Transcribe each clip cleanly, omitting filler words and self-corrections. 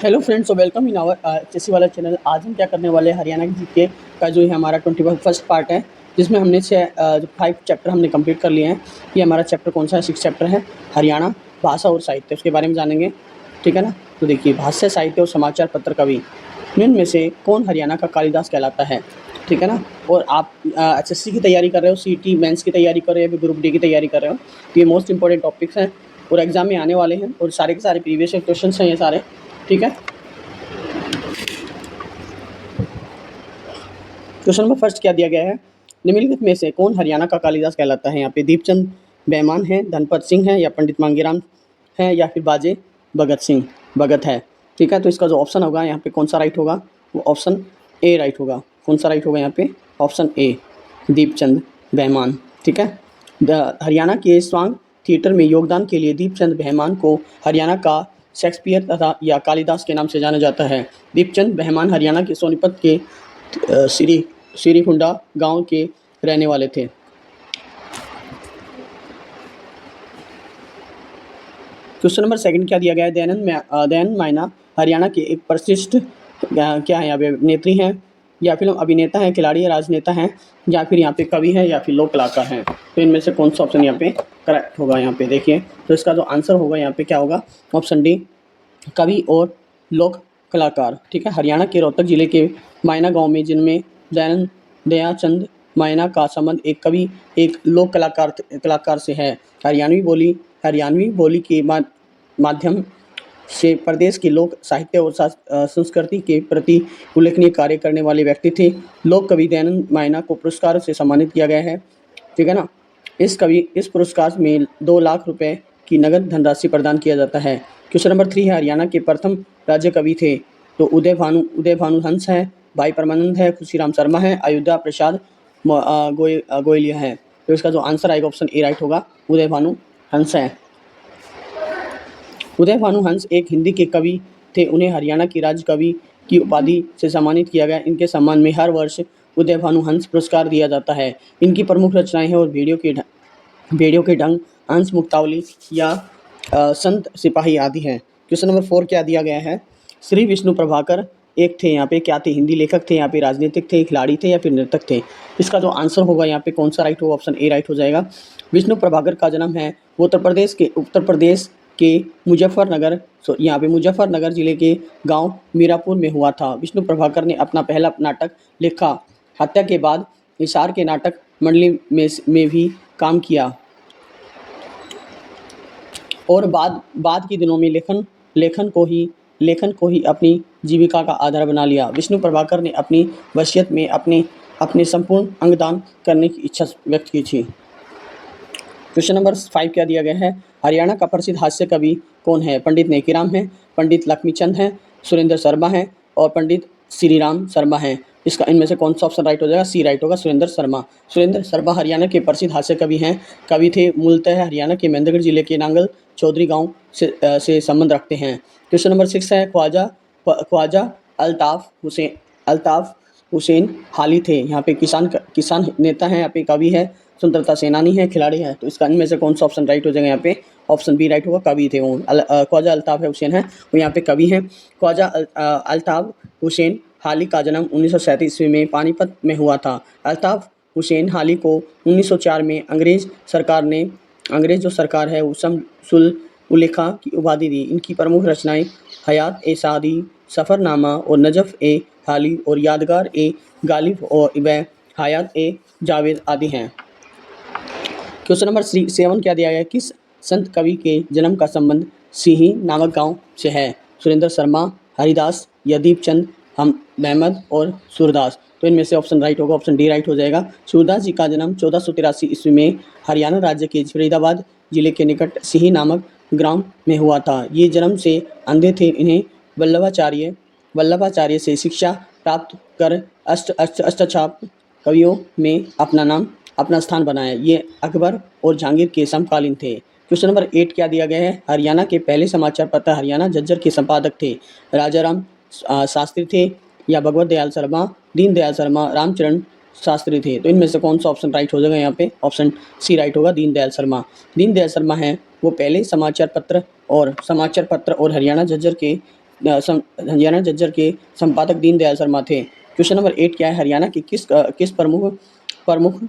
Hello friends, welcome in our HSC वाला channel. आज हम क्या करने वाले हैं, हरियाणा की जीके का जो है हमारा 21st पार्ट है, जिसमें हमने 5 चैप्टर हमने कंप्लीट कर लिए हैं। ये हमारा चैप्टर कौन सा है? 6 चैप्टर है, हरियाणा भाषा और साहित्य, उसके बारे में जानेंगे। ठीक है ना। तो देखिए, भाष्य, साहित्य और समाचार पत्र कवि, निम्न में से कौन हरियाणा का कालिदास कहलाता है? ठीक है ना। और आप एचएससी की तैयारी कर रहे हो, सीटी मेंस की तैयारी कर रहे हो या फिर ग्रुप डी की तैयारी कर रहे हो, तो ये मोस्ट इंपॉर्टेंट टॉपिक्स हैं और एग्जाम में आने वाले हैं, और सारे के सारे प्रीवियस क्वेश्चन हैं ये सारे। ठीक है। क्वेश्चन नंबर फर्स्ट क्या दिया गया है? निम्नलिखित में से कौन हरियाणा का कालिदास कहलाता है? यहाँ पे दीपचंद बैमान है, धनपत सिंह है, या पंडित मांगेराम है, या फिर बाजे भगत है। ठीक है। तो इसका जो ऑप्शन होगा यहाँ पे कौन सा राइट होगा? वो ऑप्शन ए राइट होगा। कौन सा राइट होगा यहाँ पे? ऑप्शन ए, दीपचंद बैमान। ठीक है। हरियाणा के स्वांग थिएटर में योगदान के लिए दीपचंद बैमान को हरियाणा का शेक्सपियर तथा या कालिदास के नाम से जाना जाता है। दीपचंद बैमान हरियाणा के सोनीपत के श्रीकुंडा गांव के रहने वाले थे। क्वेश्चन नंबर सेकंड क्या दिया गया है? दयानंद मायना हरियाणा के एक प्रशिष्ट क्या है? यहाँ पे अभिनेत्री हैं, या फिर अभिनेता हैं, खिलाड़ी है, राजनेता हैं, या फिर यहाँ पे कवि है, या फिर लोक कलाकार हैं। तो इनमें से कौन सा ऑप्शन यहाँ पे करेक्ट होगा? यहाँ पे देखिए, तो इसका जो आंसर होगा यहाँ पे क्या होगा? ऑप्शन डी, कवि और लोक कलाकार। ठीक है। हरियाणा के रोहतक जिले के मायना गांव में, जिनमें दयाचंद मायना का संबंध एक कवि एक लोक कलाकार से है। हरियाणवी बोली के माध्यम से प्रदेश के लोक साहित्य और संस्कृति के प्रति उल्लेखनीय कार्य करने वाले व्यक्ति थे। लोक कवि दयानंद मायना को पुरस्कार से सम्मानित किया गया है। ठीक है ना। इस पुरस्कार में 2 लाख रुपए की नगद धनराशि प्रदान किया जाता है। क्वेश्चन नंबर 3 है, हरियाणा के प्रथम राज्य कवि थे? तो उदय भानु हंस है, भाई परमानंद है, खुशीराम शर्मा है, अयोध्या प्रसाद गोयलिया है। तो इसका जो आंसर आएगा ऑप्शन ए राइट होगा, उदय भानु हंस है। उदय भानु हंस एक हिंदी के कवि थे। उन्हें हरियाणा की राज्य कवि की उपाधि से सम्मानित किया गया। इनके सम्मान में हर वर्ष उदय भानु हंस पुरस्कार दिया जाता है। इनकी प्रमुख रचनाएं हैं और भेड़ियों के ढंग, अंश मुक्तावली या संत सिपाही आदि हैं। क्वेश्चन नंबर 4 क्या दिया गया है? श्री विष्णु प्रभाकर एक थे, यहाँ पे क्या थे? हिंदी लेखक थे, यहाँ पे राजनीतिक थे, खिलाड़ी थे, या फिर नर्तक थे? इसका जो आंसर होगा यहाँ पे कौन सा राइट होगा? ऑप्शन ए राइट हो जाएगा। विष्णु प्रभाकर का जन्म है उत्तर प्रदेश के मुजफ्फरनगर, यहाँ पे मुजफ्फरनगर जिले के गांव मीरापुर में हुआ था। विष्णु प्रभाकर ने अपना पहला नाटक लिखा। हत्या के बाद हिसार के नाटक मंडली में भी काम किया और बाद के दिनों में लेखन को ही अपनी जीविका का आधार बना लिया। विष्णु प्रभाकर ने अपनी वसीयत में अपने संपूर्ण अंगदान करने की इच्छा व्यक्त की थी। क्वेश्चन नंबर 5 क्या दिया गया है? हरियाणा का प्रसिद्ध हास्य कवि कौन है? पंडित नेकीराम है, पंडित लक्ष्मीचंद है, सुरेंद्र शर्मा है, और पंडित श्रीराम शर्मा है। इसका इनमें से कौन सा ऑप्शन राइट हो जाएगा? सी राइट होगा, सुरेंद्र शर्मा। सुरेंद्र शर्मा हरियाणा के प्रसिद्ध हास्य कवि थे। मूलतः हरियाणा के महेंद्रगढ़ जिले के नांगल चौधरी गांव से संबंध रखते हैं। क्वेश्चन नंबर 6 है, ख्वाजा अल्ताफ हुसैन हाली थे। यहाँ पे किसान नेता हैं, यहाँ पे कवि है, स्वतंत्रता सेनानी है, खिलाड़ी है। तो इसका इनमें से कौन सा ऑप्शन राइट हो जाएगा? यहाँ पे ऑप्शन बी राइट होगा, कवि थे वो। ख्वाजा अल्ताफ हुसैन है, वो यहाँ पे कवि हैं। ख्वाजा अल्ताफ हुसैन हाली का जन्म 1937 ईस्वी में पानीपत में हुआ था। अल्ताफ हुसैन हाली को 1904 में अंग्रेज जो सरकार है उसम सुल उलेखा की उपाधि दी। इनकी प्रमुख रचनाएं हयात ए सादी, सफ़रनामा और नजफ़ ए हाली और यादगार ए गालिब और व हयात ए जावेद आदि हैं। क्वेश्चन नंबर 7 क्या दिया गया? किस संत कवि के जन्म का संबंध सिही नामक गांव से है? सुरेंद्र शर्मा, हरिदास, या दीपचंद महमद और सूरदास? तो इनमें से ऑप्शन राइट होगा, ऑप्शन डी राइट हो जाएगा। सूरदास जी का जन्म 1483 ईस्वी में हरियाणा राज्य के फरीदाबाद जिले के निकट सिही नामक ग्राम में हुआ था। ये जन्म से अंधे थे। इन्हें वल्लभाचार्य से शिक्षा प्राप्त कर अष्टछाप कवियों में अपना स्थान बनाया। ये अकबर और जहांगीर के समकालीन थे। क्वेश्चन नंबर 8 क्या दिया गया है? हरियाणा के पहले समाचार पत्र हरियाणा झज्जर के संपादक थे? राजाराम शास्त्री थे, या भगवत दयाल शर्मा, दीन दयाल शर्मा, रामचरण शास्त्री थे? तो इनमें से कौन सा ऑप्शन राइट हो जाएगा? यहाँ पे ऑप्शन सी राइट होगा, दीन दयाल शर्मा हैं वो पहले समाचार पत्र और हरियाणा झज्जर के हरियाणा झज्जर के संपादक दीनदयाल शर्मा थे। क्वेश्चन नंबर 8 क्या है, हरियाणा की किस प्रमुख प्रमुख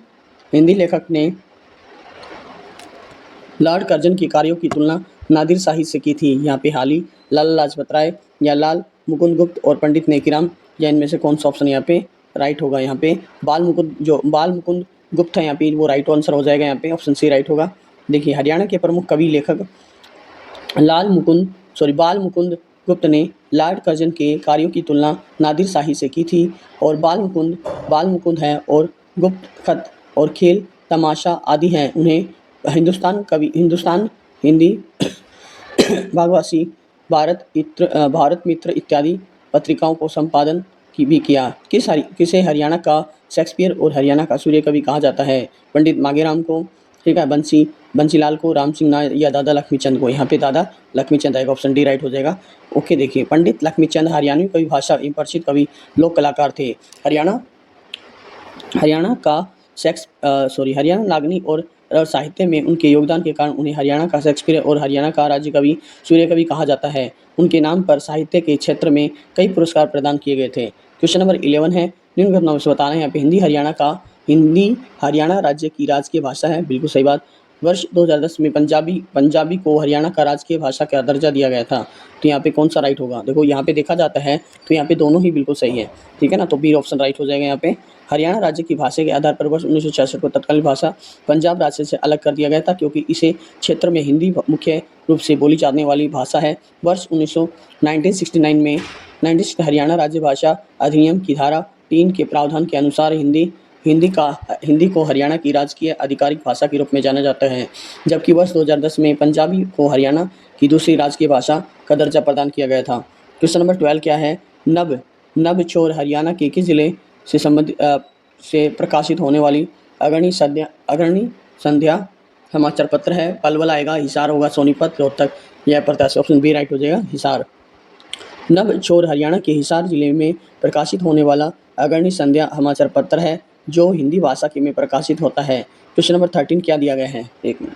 हिंदी लेखक ने लॉर्ड कर्जन के कार्यों की तुलना नादिर शाही से की थी? यहाँ पे हाली, लाला लाजपत राय या लाल मुकुंद गुप्त और पंडित नेकीराम, या इनमें से कौन सा ऑप्शन यहाँ पे राइट होगा? यहाँ पे बाल मुकुंद गुप्त है, यहाँ पे वो राइट आंसर हो जाएगा। यहाँ पे ऑप्शन सी राइट होगा। देखिए, हरियाणा के प्रमुख कवि लेखक बाल मुकुंद गुप्त ने लॉर्ड कर्जन के कार्यों की तुलना नादिर शाही से की थी, और बाल मुकुंद हैं और गुप्त खत और खेल तमाशा आदि हैं। उन्हें हिंदुस्तान हिंदी भागवासी, भारत मित्र इत्यादि पत्रिकाओं को संपादन भी किया। किसे हरियाणा का शेक्सपियर और हरियाणा का सूर्य कवि कहा जाता है? पंडित मांगेराम को, ठीक है, बंसीलाल को, राम सिंह नायर या दादा लक्ष्मीचंद को? यहाँ पे दादा लक्ष्मीचंद आएगा, ऑप्शन डी राइट हो जाएगा। ओके, देखिए, पंडित लक्ष्मीचंद हरियाणवी कवि भाषा एवं प्रसिद्ध कवि लोक कलाकार थे। हरियाणा नागनी और साहित्य में उनके योगदान के कारण उन्हें हरियाणा का शेक्सपियर और हरियाणा का राज्य कवि सूर्य कवि कहा जाता है। उनके नाम पर साहित्य के क्षेत्र में कई पुरस्कार प्रदान किए गए थे। क्वेश्चन नंबर 11 है, निम्न घटनाओं से बताना है। यहाँ पे हिंदी हरियाणा राज्य की राजकीय भाषा है, बिल्कुल सही बात। वर्ष 2010 में पंजाबी को हरियाणा का राजकीय भाषा का दर्जा दिया गया था। तो यहाँ पे कौन सा राइट होगा? देखो, यहाँ पे देखा जाता है तो यहाँ पे दोनों ही बिल्कुल सही है, ठीक है ना। तो बी ऑप्शन राइट हो जाएगा। यहाँ पे हरियाणा राज्य की भाषा के आधार पर वर्ष 1966 को तत्कालीन भाषा पंजाब राज्य से अलग कर दिया गया था, क्योंकि इसे क्षेत्र में हिंदी मुख्य रूप से बोली जाने वाली भाषा है। वर्ष 1969 में हरियाणा राज्य भाषा अधिनियम की धारा 3 के प्रावधान के अनुसार हिंदी को हरियाणा की राजकीय आधिकारिक भाषा के रूप में जाना जाता है, जबकि वर्ष 2010 में पंजाबी को हरियाणा की दूसरी राजकीय भाषा का दर्जा प्रदान किया गया था। क्वेश्चन नंबर 12 क्या है, नब छोर हरियाणा के किस जिले से प्रकाशित होने वाली अग्रणी संध्या समाचार पत्र है? पलवल आएगा, हिसार होगा, सोनीपत, रोहतक या प्रत्याशी? ऑप्शन बी राइट हो जाएगा, हिसार। नब छोर हरियाणा के हिसार जिले में प्रकाशित होने वाला अग्रणी संध्या समाचार पत्र है, जो हिंदी भाषा में प्रकाशित होता है। क्वेश्चन नंबर 13 क्या दिया गया है? एक मिनट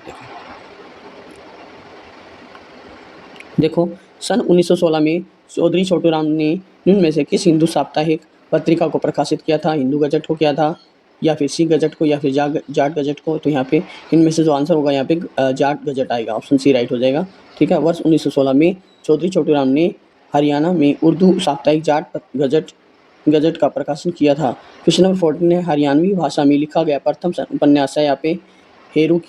देखो, सन 1916 में चौधरी छोटूराम ने निम्न में से किस हिंदू साप्ताहिक पत्रिका को प्रकाशित किया था? हिंदू गजट को किया था, या फिर सिख गजट को, या फिर जाट गजट को? तो यहाँ पे इनमें से जो आंसर होगा यहाँ पे जाट गजट आएगा, ऑप्शन सी राइट हो जाएगा, ठीक है। वर्ष 1916 में चौधरी छोटूराम ने हरियाणा में उर्दू साप्ताहिक जाट गजट का प्रकाशन किया था। क्वेश्चन नंबर 14 है, हरियाणवी भाषा में लिखा गया प्रथम उपन्यास है? यहाँ पे हेरू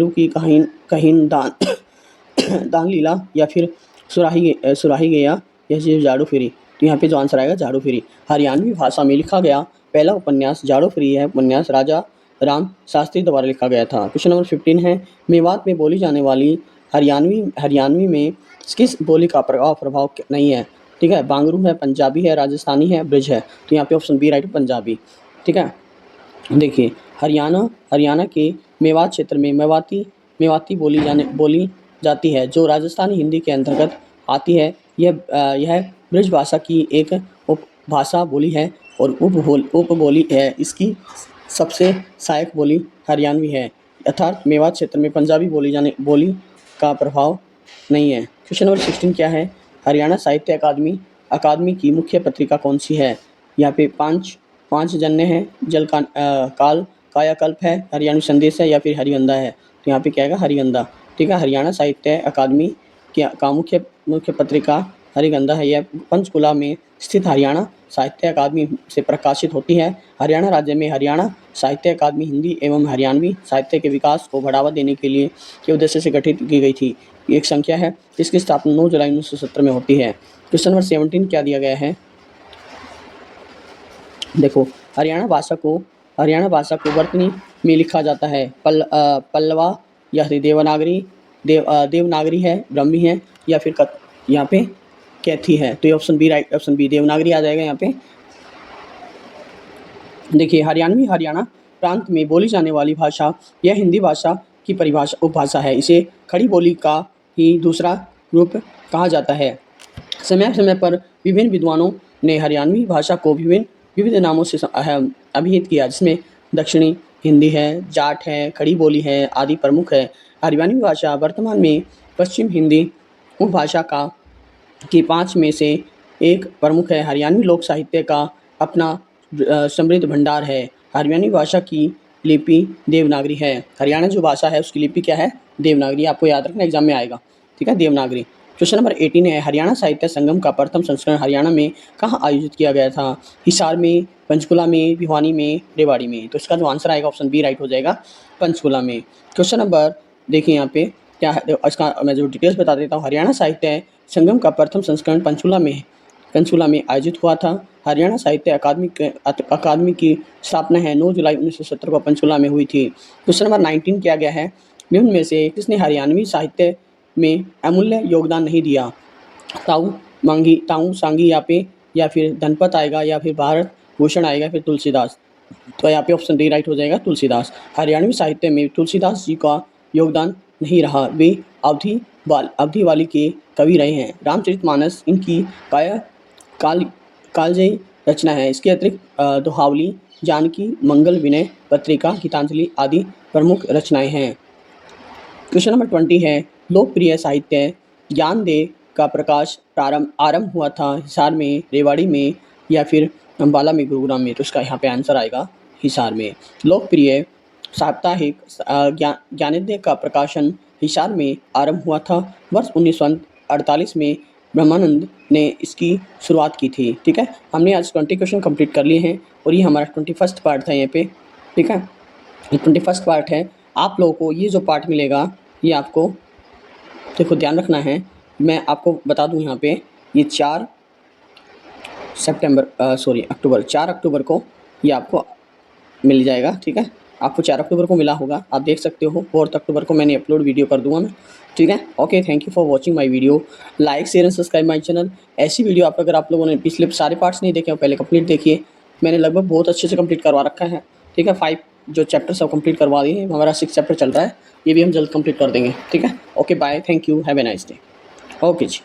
की कहीन दान लीला, या फिर सुराही गया, या फिर झाड़ू फिरी? तो यहाँ पे जो आंसर आएगा झाड़ू फिरी। हरियाणवी भाषा में लिखा गया पहला उपन्यास झाड़ू फिरी है। उपन्यास राजा राम शास्त्री द्वारा लिखा गया था। क्वेश्चन नंबर 15 है, मेवात में बोली जाने वाली हरियाणवी में किस बोली का प्रभाव नहीं है? ठीक है, बांगरू है, पंजाबी है, राजस्थानी है, ब्रिज है? तो यहाँ पे ऑप्शन बी राइट, पंजाबी, ठीक है। देखिए, हरियाणा के मेवात क्षेत्र में मेवाती बोली जाती है, जो राजस्थानी हिंदी के अंतर्गत आती है। यह ब्रिज भाषा की एक उपभाषा बोली है और उपबोली है। इसकी सबसे सहायक बोली हरियाणवी है, अर्थात मेवात क्षेत्र में पंजाबी बोली का प्रभाव नहीं है। क्वेश्चन नंबर 16 क्या है, हरियाणा साहित्य अकादमी की मुख्य पत्रिका कौन सी है? यहाँ पे पांच जन्य हैं, कायाकल्प है, हरियाणवी संदेश है, या फिर हरिवंदा है? तो यहाँ पे क्या आएगा, हरिवंदा, ठीक है। हरियाणा साहित्य अकादमी का मुख्य पत्रिका हरिवंदा है। यह पंचकुला में स्थित हरियाणा साहित्य अकादमी से प्रकाशित होती है। हरियाणा राज्य में हरियाणा साहित्य अकादमी हिंदी एवं हरियाणवी साहित्य के विकास को बढ़ावा देने के उद्देश्य से गठित की गई थी। एक संख्या है, इसकी स्थापना 9 जुलाई 1970 में होती है। क्वेश्चन नंबर 17 क्या दिया गया है? देखो, हरियाणा भाषा को वर्तनी में लिखा जाता है। पल्लवा या फिर देवनागरी है, ब्राह्मी है, या फिर यहाँ पे कैथी है? तो ये option B right, option B Devanagari आ जाएगा यहाँ पे। देखिए, हरियाणा प्रांत में बोली जाने वाली भाषा यह हिंदी भाषा की उपभाषा है। इसे खड़ी बोली का ही दूसरा रूप कहा जाता है। समय समय पर विभिन्न विद्वानों ने हरियाणवी भाषा को विविध नामों से अभिहित किया, जिसमें दक्षिणी हिंदी है, जाट है, खड़ी बोली है आदि प्रमुख है। हरियाणवी भाषा वर्तमान में पश्चिम हिंदी उपभाषा का कि 5 में से एक प्रमुख है। हरियाणवी लोक साहित्य का अपना समृद्ध भंडार है। हरियाणवी भाषा की लिपि देवनागरी है। हरियाणा जो भाषा है उसकी लिपि क्या है? देवनागरी। आपको याद रखना, एग्जाम में आएगा, ठीक है, देवनागरी। क्वेश्चन नंबर 18 है, हरियाणा साहित्य संगम का प्रथम संस्करण हरियाणा में कहाँ आयोजित किया गया था? हिसार में, पंचकुला में, भिवानी में, रेवाड़ी में। तो इसका जो आंसर आएगा ऑप्शन बी राइट हो जाएगा, पंचकुला में। क्वेश्चन नंबर देखिए यहाँ पे क्या है, इसका मैं जो डिटेल्स बता देता हूँ। हरियाणा साहित्य संगम का प्रथम संस्करण पंचकुला में आयोजित हुआ था। हरियाणा साहित्य अकादमी की स्थापना है 9 जुलाई 1970 को पंचकुला में हुई थी। क्वेश्चन नंबर 19 किया गया है, निम्न में से किसने हरियाणवी साहित्य में अमूल्य योगदान नहीं दिया? ताऊ सांगी या फिर धनपत आएगा, या फिर भारत भूषण आएगा, फिर तुलसीदास। तो यहाँ पे ऑप्शन डी राइट हो जाएगा, तुलसीदास। हरियाणवी साहित्य में तुलसीदास जी का योगदान नहीं रहा, वे अवधि वाली के कवि रहे हैं। रामचरितमानस इनकी कालजयी रचना है। इसके अतिरिक्त दोहावली, जानकी मंगल, विनय पत्रिका, गीतांजलि आदि प्रमुख रचनाएं हैं। क्वेश्चन नंबर 20 है, लोकप्रिय साहित्य ज्ञानदेव का प्रकाश आरंभ हुआ था हिसार में, रेवाड़ी में, या फिर अम्बाला में, गुरुग्राम में। तो इसका यहाँ पे आंसर आएगा हिसार में। लोकप्रिय साप्ताहिक ज्ञानदेव का प्रकाशन हिसार में आरंभ हुआ था। वर्ष 1948 में ब्रह्मानंद ने इसकी शुरुआत की थी, ठीक है। हमने आज 20 क्वेश्चन कंप्लीट कर लिए हैं और ये हमारा 21st पार्ट था यहाँ पे, ठीक है। ये 21st पार्ट है। आप लोगों को ये जो पार्ट मिलेगा ये आपको देखो ध्यान रखना है। मैं आपको बता दूं यहाँ पे, ये 4 अक्टूबर को ये आपको मिल जाएगा, ठीक है। आपको 4 अक्टूबर को मिला होगा, आप देख सकते हो। 4 अक्टूबर को मैंने अपलोड वीडियो कर दूंगा मैं, ठीक है। Okay, thank you for watching my video. Like share and subscribe my channel. ऐसी वीडियो अगर आप लोगों ने पिछले सारे पार्ट्स नहीं देखे हो, पहले कंप्लीट देखिए। मैंने लगभग बहुत अच्छे से कंप्लीट करवा रखा है, ठीक है। 5 जो चैप्टर सब कंप्लीट करवा दिए हैं। हमारा 6 चैप्टर चल रहा है, ये भी हम जल्द कंप्लीट कर देंगे, ठीक है। Okay bye, thank you, have a nice day. Okay ji.